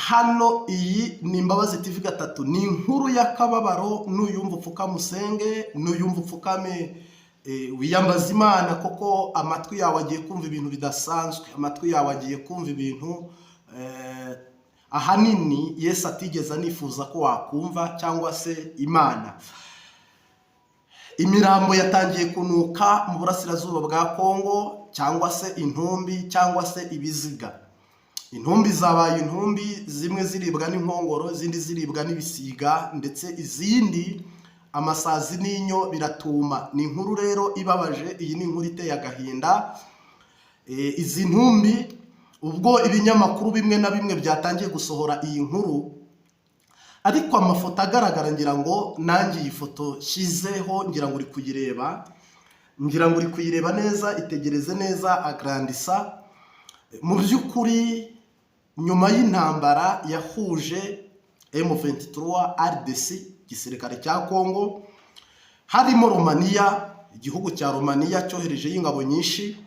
hano iyi ni Imbabazi TV gatatu, ni inkuru y'akababaro. Nuyumva upfukamusenge, nuyumva upfukame wiyambaza Imana, koko amatwi yawe agiye kumva ibintu bidasanzwe, amatwi yawe agiye kumva ibintu ahanini Yesu atigeze anifuza ko wakumva, cyangwa se Imana. Imirambo yatangiye kunuka mu burasirazuba bwa Kongo, cyangwa se intumbi, cyangwa se ibiziga. Intumbi zabaye intumbi, zimwe ziribwa n'inkongoro, izindi ziribwa n'ibisiga, ndetse izindi amasazi n'inyo biratuma. Ni inkuru rero ibabaje, iyi ni inkuru iteye agahinda. Izi ntumbi, ubwo ibinyamakuru bimwe na bimwe byatangiye gusohora iyi nkuru, ariko amafoto agaragara, ngira ngo nanjye iyi foto shizeho, ngira ngo uri kuyireba, ngira ngo uri kuyireba neza, itegereze neza, agrandisa. Mu by'ukuri nyuma y'intambara yahuje M23 RDC, igisirikare cya Kongo, harimo Romania, igihugu cya Romania cyohereje ingabo nyinshi,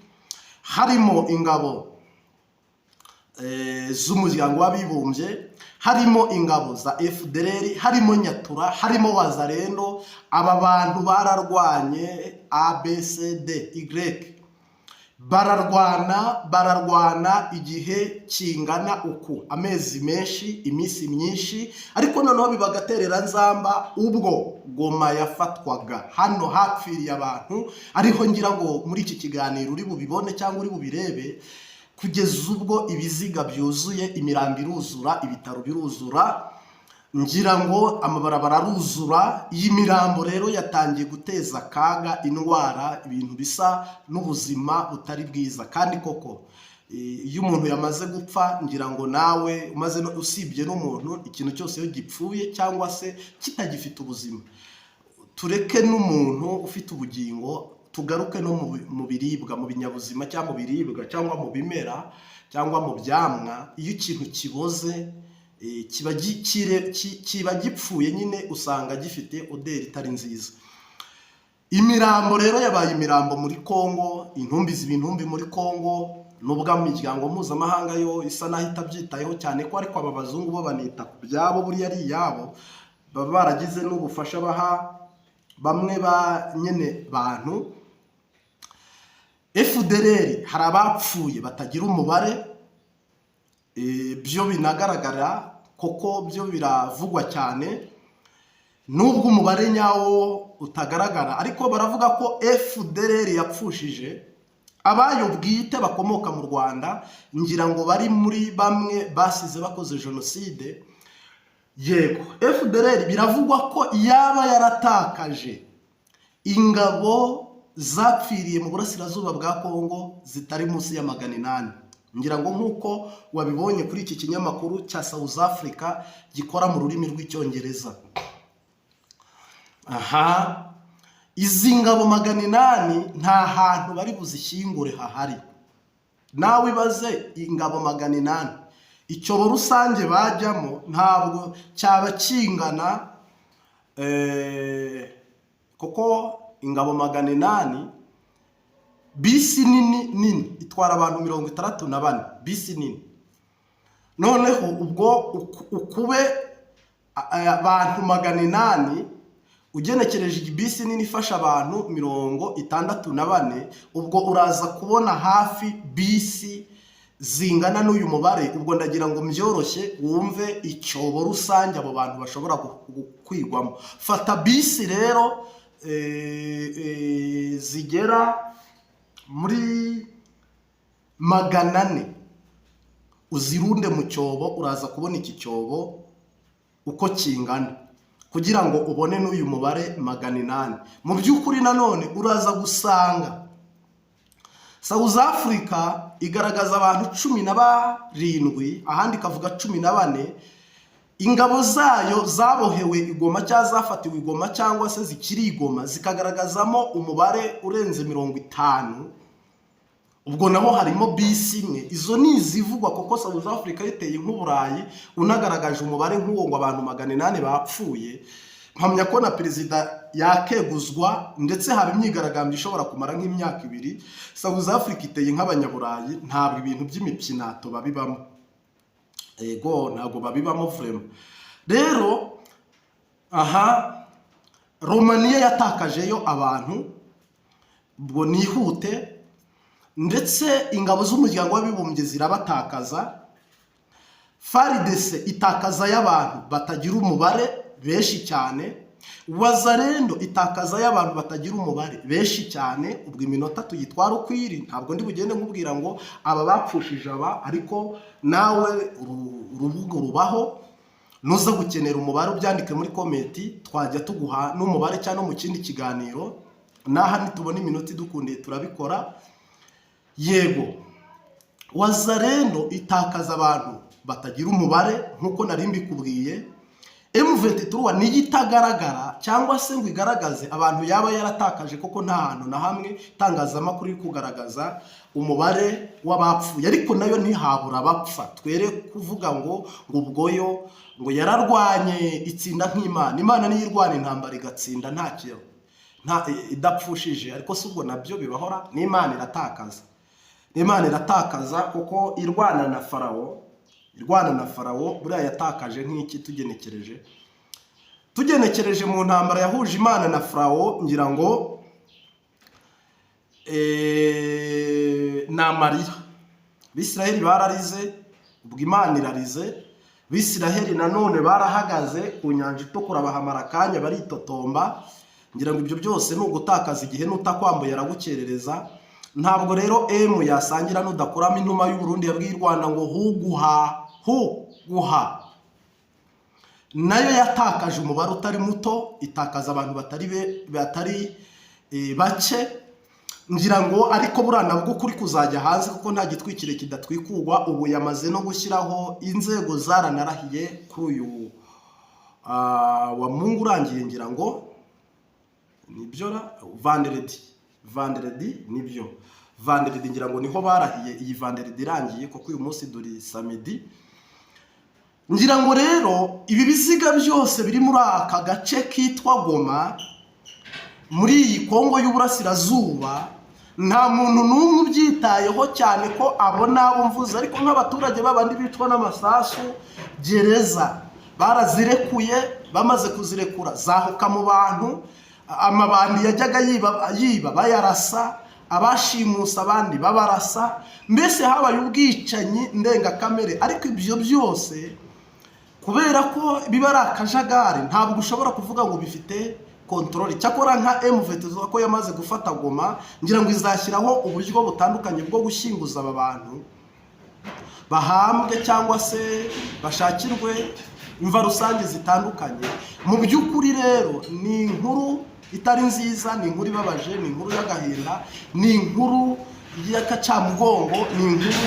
harimo ingabo z'umuryango w'abibumbye, harimo ingabo za FDLR, harimo Nyatura, harimo Wazalendo. Aba bantu bararwanye ABCDY, bararwana igihe kingana uku, amezi menshi, iminsi myinshi, ariko noneho bibagaterera nzamba ubwo Goma yafatwaga. Hano hapfiriye abantu, ariho ngira ngo muri iki kiganiro uri bubibone cyangwa uri bubirebe, kugeza ubwo ibiziga byuzuye, imirambi iruzura, ibitaro biruzura, ngira ngo amabarabara aruzura. Iyi mirambo rero yatangiye guteza akaga, indwara, ibintu bisa n'ubuzima butari bwiza. Kandi koko iyo umuntu yamaze gupfa, ngira ngo nawe umaze usibye n'umuntu, ikintu cyose iyo gipfuye cyangwa se kitagifite ubuzima, tureke n'umuntu ufite ubugingo, tugaruke no mu biribwa, mu binyabuzima, cyangwa mu biribwa, cyangwa mu bimera, cyangwa mu byamwa. Iyo ikintu kiboze kiba gipfuye nyine, usanga gifite oderi itari nziza. Imirambo rero yabaye imirambo muri Kongo, intumbi ziba intumbi muri Kongo, nubwo imiryango mpuzamahanga yo isa naho itabyitayeho cyane ko, ariko aba bazungu bo banita ku byabo, buriya ari iyabo, baba baragize n'ubufasha baha bamwe ba nyine bantu. FDLR hari abapfuye batagira umubare, byo binagaragara koko, byo biravugwa cyane, nubwo umubare nyawo utagaragara, ariko baravuga ko FDLR yapfushije abayo bwite bakomoka mu Rwanda, ngira ngo bari muri bamwe basize bakoze jenoside. Yego, FDLR biravugwa ko yaba yaratakaje ingabo zapfiriye mu burasirazuba bwa Kongo zitari munsi ya 800. Ngira ngo nk'uko wabibonye kuri iki kinyamakuru cya South Africa gikora mu rurimi rw'icyongereza. Aha, izi ngabo 800 nta hantu bari buzishyingure hahari. Nawe ibaze ingabo 800, icyobo rusange bajyamo ntabwo cyaba kingana, koko ingabo 800, bisi nini itwara abantu 64, bisi nini. Noneho ubwo ukube abantu 800, ugenekereje igibisi nini ifasha abantu 64, ubwo uraza kubona hafi bisi zingana n'uyu mubare. Ubwo ndagira ngo mbyoroshye wumve icyobo rusange abo bantu bashobora kwigwamo. Fata bisi rero zigera muri 400, uzirunde mu cyobo, uraza kubona iki cyobo uko kingana, kugira ngo ubone n'uyu mubare 800. Mu by'ukuri nanone uraza gusanga South Africa igaragaza abantu 17, ahandi ikavuga 14. Ingabo zayo zabohewe Igoma cyangwa zafatiwe Igoma cyangwa se zikiri Igoma zikagaragazamo umubare urenze 50. Ubwo naho harimo bisi imwe. Izo ni izivugwa, kuko South Africa yiteye nk'Uburayi, unagaragaje umubare nk'uwo ngo abantu 800 bapfuye. Mpamya ko na perezida yakeguzwa, ndetse haba imyigaragambyo ishobora kumara nk'imyaka 2. South Africa iteye nk'Abanyaburayi, ntabwo ibintu by'imipyinato babibamo. ego ntabwo babibamo vrema. Rero Romania yatakajeyo abantu, ubwo nihute, ndetse ingabo z'umuryango w'abibumbye zirabatakaza, FARDC itakaza y'abantu batagira umubare benshi cyane, Wazalendo itakaza y'abantu batagira umubare benshi cyane. Ubwo iminota tuyitwara ukwiri, ntabwo ndi bugende nkubwira ngo aba bapfushije aba, ariko nawe urubuga rubaho, nuza gukenera umubare ubyandike muri komenti, twajya tuguha n'umubare cyangwa mu kindi kiganiro. Naha nitubona iminota idukundiye turabikora. Yego, Wazalendo itakaza abantu batagira umubare nk'uko nari mbikubwiye. M23 niyo itagaragara cyangwa se ngo igaragaze abantu yaba yaratakaje, koko nta hantu na hamwe itangazamakuru iri kugaragaza umubare w'abapfuye, ariko nayo ntihabura abapfa. Twere kuvuga ngo ubwoyo ngo yararwanye itsinda nk'Imana. Imana niyo irwana intambara igatsinda nta idapfushije, ariko si ubwo nabyo bibahora. n'Imana iratakaza, n'Imana iratakaza kuko irwana na Farawo buriya yatakaje nk'iki. Tugenekereje mu ntambara yahuje Imana na Farawo, ngira ngo n'amarira. Bisiraheli bararize, ubwo Imana irarize. Bisiraheli nanone barahagaze ku nyanja itukura bahamara akanya baritotomba. Ngira ngo ibyo byose ni ugutakaza igihe, n'utakwambuye aragukerereza. Ntabwo rero yasangira n'udakuramo intuma y'u Burundi yabwiye u Rwanda ngo huguha. Nayo yatakaje umubare utari muto, itakaza abantu batari bake. Ngira ngo ariko buriya nabwo kuri kuzajya hanze, kuko nta gitwikire kidatwikugwa. Ubu yamaze no gushyiraho inzego zaranarahiye kuri uyu wa Mungu urangiye, ngira ngo nibyo Vanderedi nibyo Vanderedi, ngira ngo niho barahiye iyi Vanderedi irangiye, kuko uyu munsi duri samedi. Ngira ngo rero ibi biziga byose biri muri aka gace kitwa Goma, muri iyi Kongo y'Uburasirazuba, nta muntu n'umwe ubyitayeho cyane ko abona abo mvuze. Ariko nk'abaturage babandi bicwa n'amasasu, gereza barazirekuye, bamaze kuzirekura zahuka mu bantu. Amabandi yajyaga yiba bayarasa, abashimusa abandi babarasa, mbese habaye ubwicanyi ndengakamere. Ariko ibyo byose kubera ko biba ari akajagari, ntabwo ushobora kuvuga ngo bifite kontrole. Cyakora nka M23 ko yamaze gufata Goma, ngira ngo izashyiraho uburyo butandukanye bwo gushyinguza aba bantu bahambwe cyangwa se bashakirwe imva rusange zitandukanye. Mu by'ukuri rero ni inkuru itari nziza, ni inkuru ibabaje, ni inkuru y'agahinda, ni inkuru y'akacamugongo, ni inkuru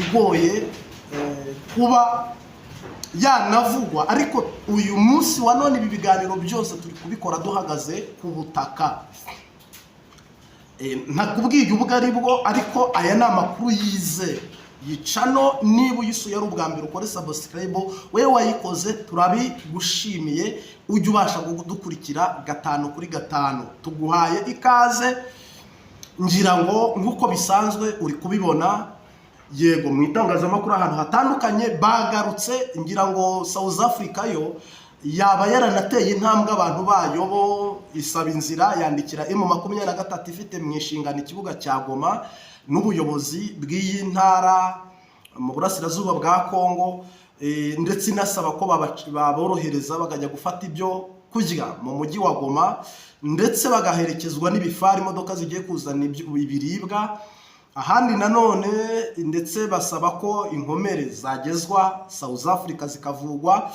igoye kuba yanavugwa. Ariko uyu munsi wa none ibi biganiro byose turi kubikora duhagaze ku butaka. Ntakubwiye ubwo ari bwo, ariko aya ni amakuru yize. Yicano niba uyisuye ari ubwa mbere ukore subscribe, we wayikoze turabigushimiye. Ujye ubasha kudukurikira 5 kuri 5. Tuguhaye ikaze. Ngira ngo nk'uko bisanzwe uri kubibona, yego mu itangazamakuru ahantu hatandukanye bagarutse. Ngira ngo South Africa yo yaba yaranateye intambwe abantu bayo bo isaba inzira, yandikira M23 ifite mu inshingano ikibuga cya Goma n'ubuyobozi bw'iyi ntara mu burasirazuba bwa Kongo, ndetse inasaba ko baborohereza bakajya gufata ibyo kurya mu mujyi wa Goma, ndetse bagaherekezwa n'ibifari, imodoka zigiye kuzana ibiribwa. Ahandi nanone ndetse basaba ko inkomere zagezwa South Africa zikavugwa.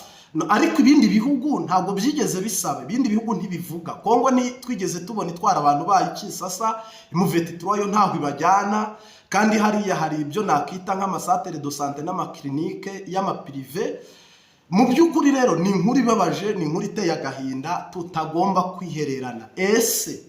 Ariko ibindi bihugu ntabwo byigeze bisaba, ibindi bihugu ntibivuga. Kongo ni twigeze tubona itwara abantu bayo Kinshasa, M23 yo ntaho ibajyana. Kandi hariya hari ibyo nakita nk'amasatere de santé n'amaklinike y'amaprive. Mu by'ukuri rero ni inkuru ibabaje, ni inkuru iteye agahinda, tutagomba kwihererana. Ese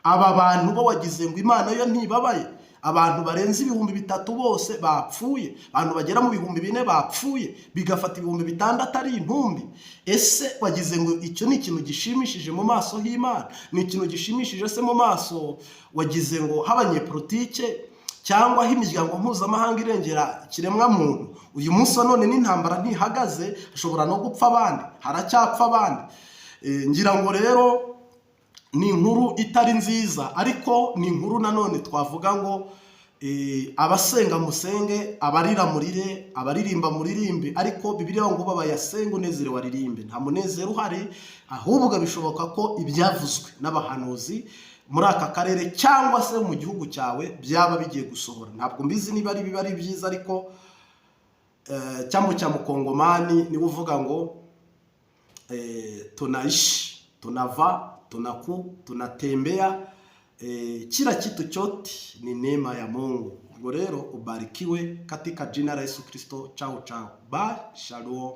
aba bantu bo wagize ngo Imana yo ntibabaye? Abantu barenze 3,000 bose bapfuye, abantu bagera mu 4,000 bapfuye, bigafata 6,000 ari intumbi. Ese wagize ngo icyo ni ikintu gishimishije mu maso y'Imana? Ni ikintu gishimishije se mu maso wagize ngo habanyepolitike cyangwa aho imiryango mpuzamahanga irengera ikiremwa muntu uyu munsi wa none n'intambara ntihagaze, hashobora no gupfa abandi, haracyapfa abandi. Ngira ngo rero ni inkuru itari nziza, ariko ni inkuru nanone twavuga ngo abasenga musenge, abarira murire, abaririmba muririmbe, ariko Bibiliya ngo bayasenga unezero waririmbe. Nta munezero uhari, ahubwo bishoboka ko ibyavuzwe n'abahanuzi muri aka karere cyangwa se mu gihugu cyawe byaba bigiye gusohora. Ntabwo mbizi niba ari biba ari byiza, ariko cyambo cya mukongomani niwe uvuga ngo tunaishi, tunava, tunaku, tunatembea, kila kitu chote ni neema ya Mungu. Ubwo rero ubarikiwe katika jina la Yesu Kristo. Chao chao, bye, shalom.